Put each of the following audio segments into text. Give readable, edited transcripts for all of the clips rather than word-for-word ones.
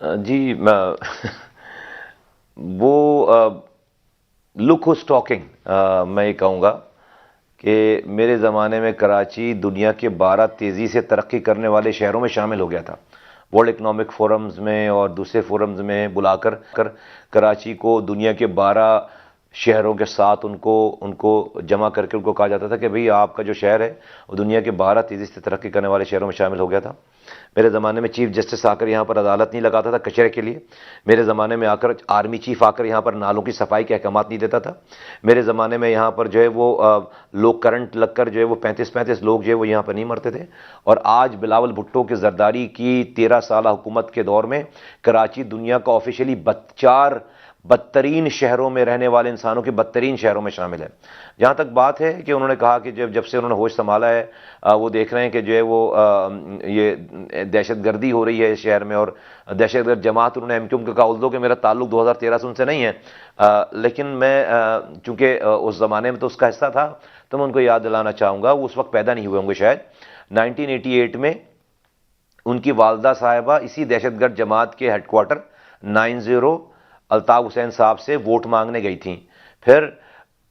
جی وہ لک ہو اسٹاکنگ میں یہ کہوں گا کہ میرے زمانے میں کراچی دنیا کے 12 تیزی سے ترقی کرنے والے شہروں میں شامل ہو گیا تھا. ورلڈ اکنامک فورمز میں اور دوسرے فورمز میں بلا کر کراچی کو دنیا کے 12 شہروں کے ساتھ ان کو جمع کر کے ان کو کہا جاتا تھا کہ بھئی آپ کا جو شہر ہے وہ دنیا کے 12 تیزی سے ترقی کرنے والے شہروں میں شامل ہو گیا تھا. میرے زمانے میں چیف جسٹس آ کر یہاں پر عدالت نہیں لگاتا تھا کچرے کے لیے. میرے زمانے میں آ کر آرمی چیف آ کر یہاں پر نالوں کی صفائی کے احکامات نہیں دیتا تھا. میرے زمانے میں یہاں پر جو ہے وہ لوگ کرنٹ لگ کر جو ہے وہ 35 لوگ جو ہے وہ یہاں پر نہیں مرتے تھے. اور آج بلاول بھٹو کے زرداری کی 13 سالہ حکومت کے دور میں کراچی دنیا کا آفیشلی 4 بدترین شہروں میں رہنے والے انسانوں کے بدترین شہروں میں شامل ہے. جہاں تک بات ہے کہ انہوں نے کہا کہ جب سے انہوں نے ہوش سنبھالا ہے وہ دیکھ رہے ہیں کہ جو ہے وہ یہ دہشت گردی ہو رہی ہے اس شہر میں, اور دہشت گرد جماعت انہوں نے ایم کیو ایم کا کہا دو کہ میرا تعلق 2013 سے ان سے نہیں ہے, لیکن میں چونکہ اس زمانے میں تو اس کا حصہ تھا تو میں ان کو یاد دلانا چاہوں گا, وہ اس وقت پیدا نہیں ہوئے ہوں گے شاید. 1988 میں ان کی والدہ صاحبہ اسی دہشت گرد جماعت کے ہیڈ کوارٹر 90 الطاف حسین صاحب سے ووٹ مانگنے گئی تھیں. پھر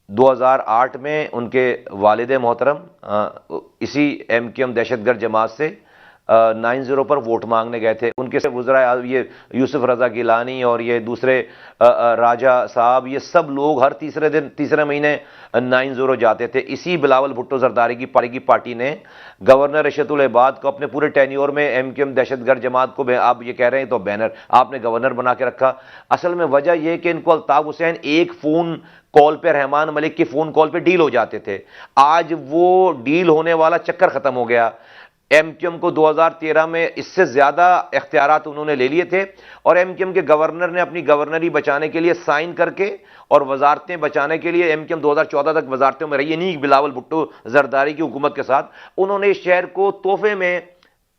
2008 میں ان کے والد محترم اسی ایم کیو ایم دہشت گرد جماعت سے 90 پر ووٹ مانگنے گئے تھے. ان کے وزراء یہ یوسف رضا گیلانی اور یہ دوسرے راجہ صاحب, یہ سب لوگ ہر تیسرے مہینے 90 جاتے تھے. اسی بلاول بھٹو زرداری کی پارٹی نے گورنر رشید العباد کو اپنے پورے ٹینیور میں ایم کیو ایم دہشت گرد جماعت کو, آپ یہ کہہ رہے ہیں تو بینر آپ نے گورنر بنا کے رکھا. اصل میں وجہ یہ کہ ان کو الطاف حسین ایک فون کال پہ رحمان ملک کی فون کال پہ ڈیل ہو جاتے تھے. آج وہ ڈیل ہونے والا چکر ختم ہو گیا. ایم کیو ایم کو 2013 میں اس سے زیادہ اختیارات انہوں نے لے لیے تھے, اور ایم کیو ایم کے گورنر نے اپنی گورنری بچانے کے لیے سائن کر کے اور وزارتیں بچانے کے لیے ایم کیو ایم 2014 تک وزارتوں میں رہی, نہیں بلاول بھٹو زرداری کی حکومت کے ساتھ انہوں نے اس شہر کو تحفے میں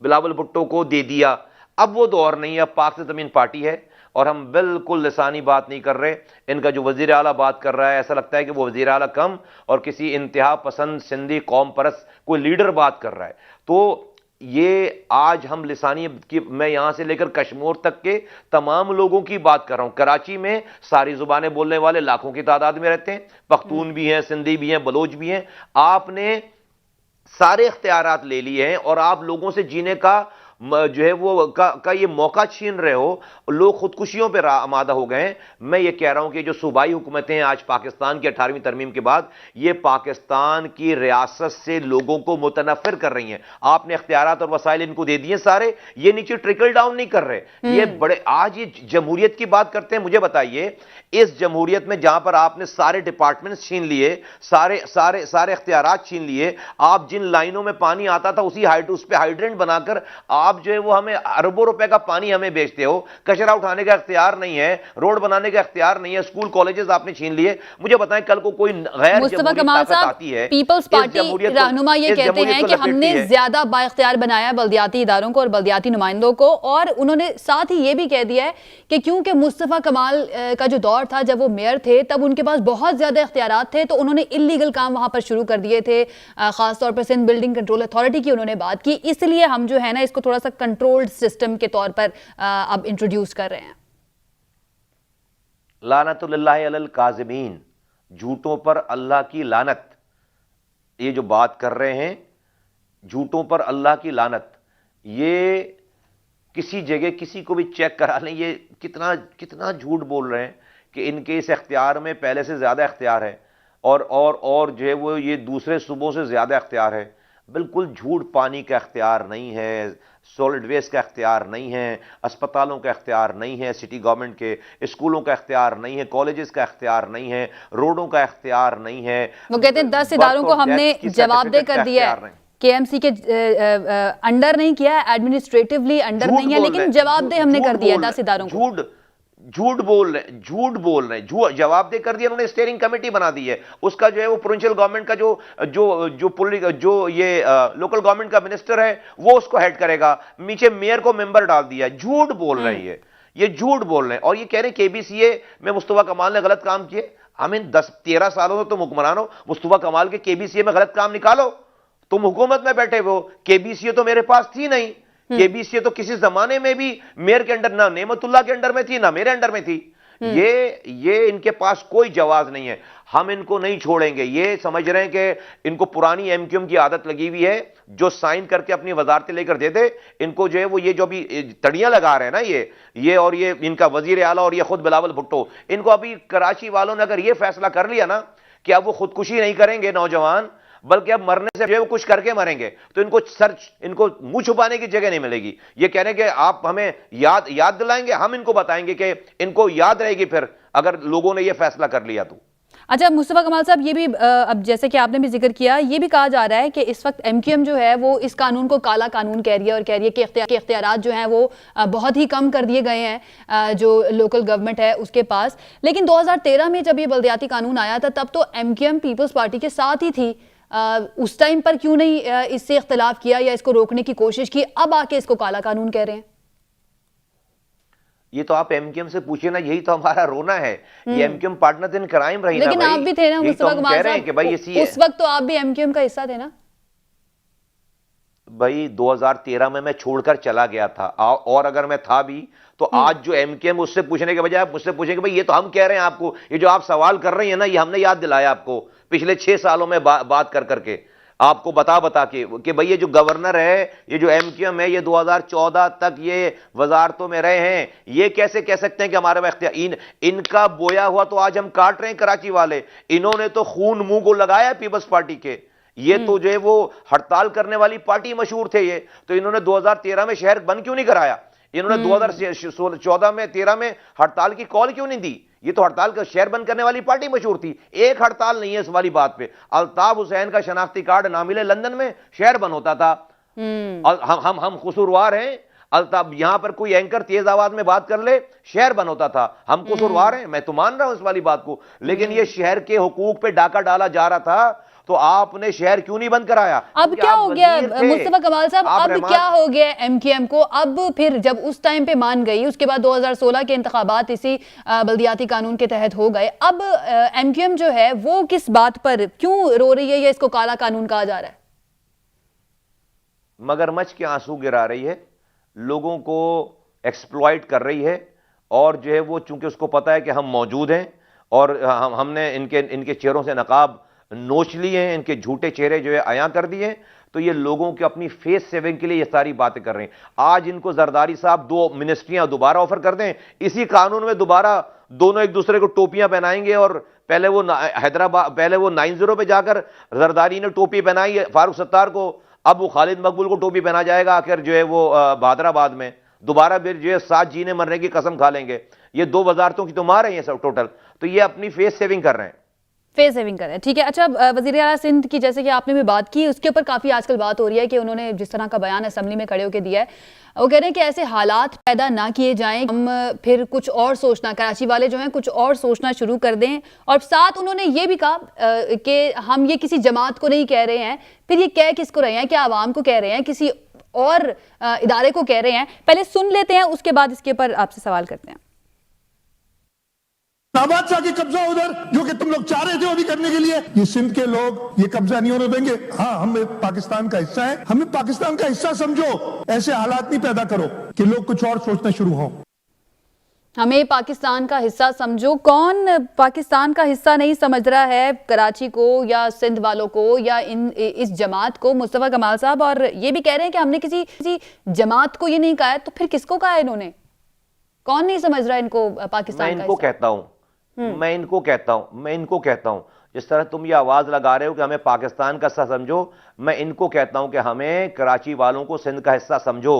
بلاول بھٹو کو دے دیا. اب وہ دور نہیں ہے, اب پاک سے زمین پارٹی ہے, اور ہم بالکل لسانی بات نہیں کر رہے. ان کا جو وزیر اعلیٰ بات کر رہا ہے ایسا لگتا ہے کہ وہ وزیر اعلیٰ کم اور کسی انتہا پسند سندھی قوم پرست کوئی لیڈر بات کر رہا ہے. تو یہ آج ہم لسانیت کی, میں یہاں سے لے کر کشمور تک کے تمام لوگوں کی بات کر رہا ہوں. کراچی میں ساری زبانیں بولنے والے لاکھوں کی تعداد میں رہتے ہیں, پختون بھی ہیں, سندھی بھی ہیں, بلوچ بھی ہیں. آپ نے سارے اختیارات لے لیے ہیں اور آپ لوگوں سے جینے کا جو ہے وہ کا یہ موقع چھین رہے ہو. لوگ خودکشیوں پہ آمادہ ہو گئے ہیں. میں یہ کہہ رہا ہوں کہ جو صوبائی حکومتیں ہیں آج پاکستان کی 18ویں ترمیم کے بعد, یہ پاکستان کی ریاست سے لوگوں کو متنفر کر رہی ہیں. آپ نے اختیارات اور وسائل ان کو دے دیے سارے, یہ نیچے ٹرکل ڈاؤن نہیں کر رہے. یہ بڑے آج یہ جمہوریت کی بات کرتے ہیں. مجھے بتائیے اس جمہوریت میں جہاں پر آپ نے سارے ڈپارٹمنٹس چھین لیے, سارے اختیارات چھین لیے, آپ جن لائنوں میں پانی آتا تھا اس پہ ہائیڈرنٹ بنا کر آپ جو ہے وہ ہمیں اربوں روپے کا پانی ہمیں بیچتے ہو. کچرا اٹھانے کا اختیار نہیں ہے, روڈ بنانے کا اختیار نہیں ہے, اسکول کالجز آپ نے چھین لیے. مجھے بتائیں کل کو کوئی غیر مصطفیٰ کمال صاحب, پیپلز پارٹی رہنما یہ کہتے ہیں کہ ہم نے زیادہ با اختیار بنایا بلدیاتی اداروں کو اور بلدیاتی نمائندوں کو, اور انہوں نے ساتھ ہی یہ بھی کہہ دیا ہے کہ کیونکہ مصطفیٰ کمال کا جو دور تھا جب وہ میئر تھے تب ان کے پاس بہت زیادہ اختیارات تھے, تو انہوں نے انلیگل کام وہاں پر شروع کر دیے تھے. خاص طور پر سندھ بلڈنگ کنٹرول اتھارٹی کی انہوں نے بات کی, اس لیے ہم جو ہے نا اس کو تھوڑا سا کنٹرولڈ سسٹم کے طور پر اب انٹروڈیوس کر رہے ہیں. لعنت اللہ علی الکاذبین, جھوٹوں پر اللہ کی لعنت. یہ جو بات کر رہے ہیں جھوٹوں پر اللہ کی لعنت, یہ کسی جگہ کسی کو بھی چیک کرا لیں یہ کتنا جھوٹ بول رہے ہیں کہ ان کے اس اختیار میں پہلے سے زیادہ اختیار ہے, اور جو ہے وہ یہ دوسرے صوبوں سے زیادہ اختیار ہے. بالکل جھوٹ. پانی کا اختیار نہیں ہے, سولڈ ویسٹ کا اختیار نہیں ہے, اسپتالوں کا اختیار نہیں ہے سٹی گورنمنٹ کے, اسکولوں کا اختیار نہیں ہے, کالجز کا اختیار نہیں ہے, روڈوں کا اختیار نہیں ہے. وہ کہتے ہیں 10 اداروں کو ہم نے جواب دہ کر دیا ہے, کے ایم سی کے انڈر نہیں کیا ہے, ایڈمنسٹریٹولی انڈر نہیں ہے, لیکن جواب دہ ہم نے کر دیا 10 اداروں کو. جھوٹ بول رہے ہیں جواب دے کر دیا انہوں نے اسٹیئرنگ کمیٹی بنا دی ہے اس کا جو ہے وہ پروونشل گورنمنٹ کا جو یہ لوکل گورنمنٹ کا منسٹر ہے وہ اس کو ہیڈ کرے گا نیچے میئر کو ممبر ڈال دیا جھوٹ بول رہے ہیں یہ جھوٹ بول رہے ہیں اور یہ کہہ رہے ہیں KBCA میں مصطفیٰ کمال نے غلط کام کیے ہمیں 10-13 سالوں سے تم حکمران ہو مصطفیٰ کمال کے KBCA میں غلط کام نکالو تم حکومت میں بیٹھے ہو KBCA تو میرے پاس تھی نہیں KBCA تو کسی زمانے میں بھی میئر کے انڈر نہ نعمت اللہ کے انڈر میں تھی نہ میرے انڈر میں تھی یہ ان کے پاس کوئی جواز نہیں ہے ہم ان کو نہیں چھوڑیں گے یہ سمجھ رہے ہیں کہ ان کو پرانی MQM کی عادت لگی ہوئی ہے جو سائن کر کے اپنی وزارتیں لے کر دے دے ان کو جو ہے وہ یہ جو بھی تڑیاں لگا رہے ہیں نا یہ اور یہ ان کا وزیر اعلیٰ اور یہ خود بلاول بھٹو ان کو ابھی کراچی والوں نے اگر یہ فیصلہ کر لیا نا کہ اب وہ خودکشی نہیں کریں گے نوجوان بلکہ اب مرنے سے جو ہے وہ کچھ کر کے مریں گے تو ان کو منہ چھپانے کی جگہ نہیں ملے گی یہ کہہ رہے ہیں کہ آپ ہمیں یاد دلائیں گے ہم ان کو بتائیں گے کہ ان کو یاد رہے گی پھر اگر لوگوں نے یہ فیصلہ کر لیا تو اچھا مصطفیٰ کمال صاحب یہ بھی اب جیسے کہ آپ نے بھی ذکر کیا یہ بھی کہا جا رہا ہے کہ اس وقت MQM جو ہے وہ اس قانون کو کالا قانون کہہ رہی ہے اور کہہ رہی ہے کہ اختیارات جو ہیں وہ بہت ہی کم کر دیے گئے ہیں جو لوکل گورنمنٹ ہے اس کے پاس لیکن 2013 میں جب یہ بلدیاتی قانون آیا تھا تب تو MQM پیپلز پارٹی کے ساتھ ہی تھی اس ٹائم پر کیوں نہیں اس سے اختلاف کیا یا اس کو روکنے کی کوشش کی اب آ کے اس کو کالا قانون کہہ رہے ہیں یہ تو آپ MQM سے پوچھیں نا یہی تو ہمارا رونا ہے یہ MQM پارٹنر ان کرائم رہی نا لیکن آپ بھی تھے نا مصطفیٰ کمال صاحب اس وقت تو آپ بھی MQM کا حصہ تھے نا بھائی 2013 میں چھوڑ کر چلا گیا تھا اور اگر میں تھا بھی تو آج جو MQM اس سے پوچھنے کے بجائے آپ مجھ سے پوچھیں کہ بھائی یہ تو ہم کہہ رہے ہیں آپ کو یہ جو آپ سوال کر رہے ہیں نا یہ ہم نے یاد دلایا آپ کو پچھلے 6 سالوں میں بات کر کے آپ کو بتا کے کہ بھئی یہ جو گورنر ہے یہ جو MQM ہے یہ 2014 تک یہ وزارتوں میں رہے ہیں یہ کیسے کہہ سکتے ہیں کہ ہمارے اختیار ان کا بویا ہوا تو آج ہم کاٹ رہے ہیں کراچی والے انہوں نے تو خون منہ کو لگایا پیپلز پارٹی کے یہ تو جو ہے وہ ہڑتال کرنے والی پارٹی مشہور تھے یہ تو انہوں نے 2013 میں شہر بند کیوں نہیں کرایا انہوں نے 2014 میں 13 میں ہڑتال کی کال کیوں نہیں دی یہ تو ہڑتال کا شہر بند کرنے والی پارٹی مشہور تھی ایک ہڑتال نہیں ہے اس والی بات پہ الطاف حسین کا شناختی کارڈ نہ ملے لندن میں شہر بند ہوتا تھا ہم قصوروار ہیں الطاف یہاں پر کوئی اینکر تیز آواز میں بات کر لے شہر بند ہوتا تھا ہم قصوروار ہیں میں تو مان رہا ہوں اس والی بات کو لیکن یہ شہر کے حقوق پہ ڈاکہ ڈالا جا رہا تھا تو آپ نے شہر کیوں نہیں بند کرایا اب کیا ہو گیا مصطفیٰ کمال صاحب اب کیا ہو گیا MQM کو اب پھر جب اس ٹائم پہ مان گئی اس کے بعد 2016 کے انتخابات اسی بلدیاتی قانون کے تحت ہو گئے اب MQM جو ہے وہ کس بات پر کیوں رو رہی ہے یا اس کو کالا قانون کہا جا رہا ہے مگرمچھ کے آنسو گرا رہی ہے لوگوں کو ایکسپلوائٹ کر رہی ہے اور جو ہے وہ چونکہ اس کو پتا ہے کہ ہم موجود ہیں اور ہم نے ان کے چہروں سے نقاب نوچ لیے ہیں ان کے جھوٹے چہرے جو ہے عیاں کر دیے تو یہ لوگوں کے اپنی فیس سیونگ کے لیے یہ ساری باتیں کر رہے ہیں آج ان کو زرداری صاحب 2 منسٹریاں دوبارہ آفر کر دیں اسی قانون میں دوبارہ دونوں ایک دوسرے کو ٹوپیاں پہنائیں گے اور پہلے وہ حیدرآباد پہلے وہ 90 پہ جا کر زرداری نے ٹوپی پہنائی فاروق ستار کو اب وہ خالد مقبول کو ٹوپی پہنا جائے گا آخر جو ہے وہ بہادر آباد میں دوبارہ پھر جو ہے ساتھ جینے مرنے کی قسم کھا لیں گے یہ 2 وزارتوں کی تو مار رہے ہیں سب ٹوٹل تو یہ اپنی فیس سیونگ کر رہے ہیں فیس سیونگ کر رہے ہیں ٹھیک ہے اچھا وزیر اعلیٰ سندھ کی جیسے کہ آپ نے بھی بات کی اس کے اوپر کافی آج کل بات ہو رہی ہے کہ انہوں نے جس طرح کا بیان اسمبلی میں کھڑے ہو کے دیا ہے وہ کہہ رہے ہیں کہ ایسے حالات پیدا نہ کیے جائیں ہم پھر کچھ اور سوچنا کراچی والے جو ہیں کچھ اور سوچنا شروع کر دیں اور ساتھ انہوں نے یہ بھی کہا کہ ہم یہ کسی جماعت کو نہیں کہہ رہے ہیں پھر یہ کہہ کس کو رہے ہیں کیا عوام کو کہہ رہے ہیں کسی اور ادارے کو کہہ رہے ہیں پہلے سن لیتے ہیں اس کے بعد اس کے اوپر آپ سے سوال کرتے ہیں آباد شاہ کی قبضہ ادھر جو کہ تم لوگ چاہ رہے تھے وہ بھی کرنے کے لیے یہ سندھ کے لوگ یہ قبضہ نہیں ہونے دیں گے ہاں ہم پاکستان کا حصہ ہیں ہمیں پاکستان کا حصہ سمجھو ایسے حالات نہیں پیدا کرو کہ لوگ کچھ اور سوچنا شروع ہوں ہمیں پاکستان کا حصہ سمجھو کون پاکستان کا حصہ نہیں سمجھ رہا ہے کراچی کو یا سندھ والوں کو یا اس جماعت کو مصطفیٰ کمال صاحب اور یہ بھی کہہ رہے ہیں کہ ہم نے کسی جماعت کو یہ نہیں کہا ہے تو پھر کس کو کہا ہے انہوں نے کون نہیں سمجھ رہا ان کو پاکستان کا حصہ میں ان کو کہتا ہوں جس طرح تم یہ آواز لگا رہے ہو کہ ہمیں پاکستان کا حصہ سمجھو میں ان کو کہتا ہوں کہ ہمیں کراچی والوں کو سندھ کا حصہ سمجھو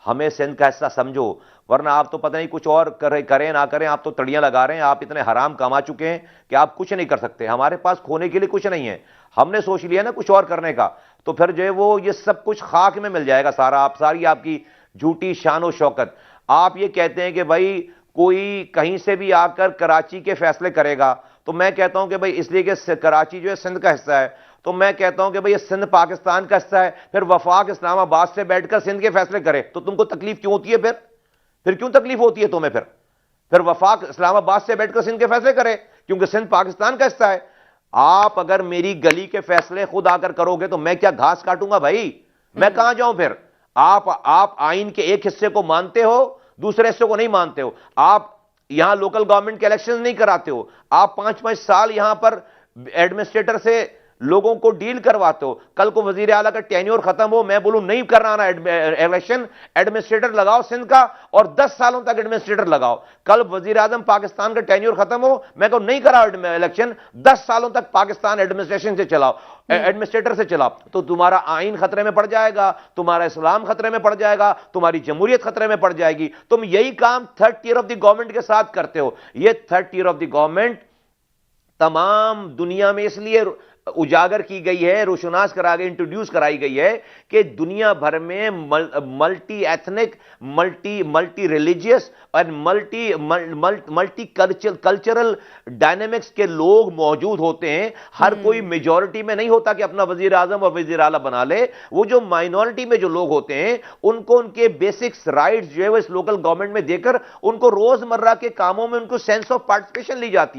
ہمیں سندھ کا حصہ سمجھو ورنہ آپ تو پتہ نہیں کچھ اور کریں نہ کریں آپ تو تڑیاں لگا رہے ہیں آپ اتنے حرام کما چکے ہیں کہ آپ کچھ نہیں کر سکتے ہمارے پاس کھونے کے لیے کچھ نہیں ہے ہم نے سوچ لیا نا کچھ اور کرنے کا تو پھر جو ہے وہ یہ سب کچھ خاک میں مل جائے گا ساری آپ کی جھوٹی شان و شوکت آپ یہ کہتے ہیں کہ بھائی کوئی کہیں سے بھی آ کر کراچی کے فیصلے کرے گا تو میں کہتا ہوں کہ بھئی اس لیے کہ کراچی جو ہے سندھ کا حصہ ہے، تو میں کہتا ہوں کہ بھئی یہ سندھ پاکستان کا حصہ ہے، پھر وفاق اسلام آباد سے بیٹھ کر سندھ کے فیصلے کرے تو تم کو تکلیف کیوں ہوتی ہے؟ پھر کیوں تکلیف ہوتی ہے تمہیں؟ پھر وفاق اسلام آباد سے بیٹھ کر سندھ کے فیصلے کرے، کیونکہ سندھ پاکستان کا حصہ ہے۔ آپ اگر میری گلی کے فیصلے خود آ کر کرو گے تو میں کیا گھاس کاٹوں گا بھائی؟ میں کہاں جاؤں پھر؟ آپ آئین کے ایک حصے کو مانتے ہو، دوسرے حصے کو نہیں مانتے ہو۔ آپ یہاں لوکل گورنمنٹ کے الیکشن نہیں کراتے ہو، آپ 5 سال یہاں پر ایڈمنسٹریٹر سے لوگوں کو ڈیل کرواتے ہو۔ کل کو وزیر اعلیٰ کا ٹینیور ختم ہو، میں بولوں نہیں کرنا الیکشن، ایڈمنسٹریٹر لگاؤ سندھ کا اور 10 سالوں تک ایڈمنسٹریٹر لگاؤ۔ کل وزیر اعظم پاکستان کا ٹینیور ختم ہو، میں کہوں نہیں کرا الیکشن، 10 سالوں تک پاکستان ایڈمنسٹریشن سے چلاؤ، ایڈمنسٹریٹر سے چلاؤ، تو تمہارا آئین خطرے میں پڑ جائے گا، تمہارا اسلام خطرے میں پڑ جائے گا، تمہاری جمہوریت خطرے میں پڑ جائے گی۔ تم یہی کام third tier of the government کے ساتھ کرتے ہو۔ یہ third tier of the government تمام دنیا میں اس لیے اجاگر کی گئی ہے، روشناس کرا گئی، انٹروڈیوس کرائی گئی ہے کہ دنیا بھر میں ملٹی ایتھنک، ملٹی ریلیجیس اور ملٹی کلچرل ڈائنامکس کے لوگ موجود ہوتے ہیں۔ ہر کوئی میجورٹی میں نہیں ہوتا کہ اپنا وزیر اعظم اور وزیر اعلیٰ بنا لے۔ وہ جو مائنورٹی میں جو لوگ ہوتے ہیں ان کو ان کے بیسکس رائٹس جو ہے وہ اس لوکل گورنمنٹ میں دے کر ان کو روزمرہ کے کاموں میں ان کو سینس آف پارٹیسپیشن لی جاتی ہے۔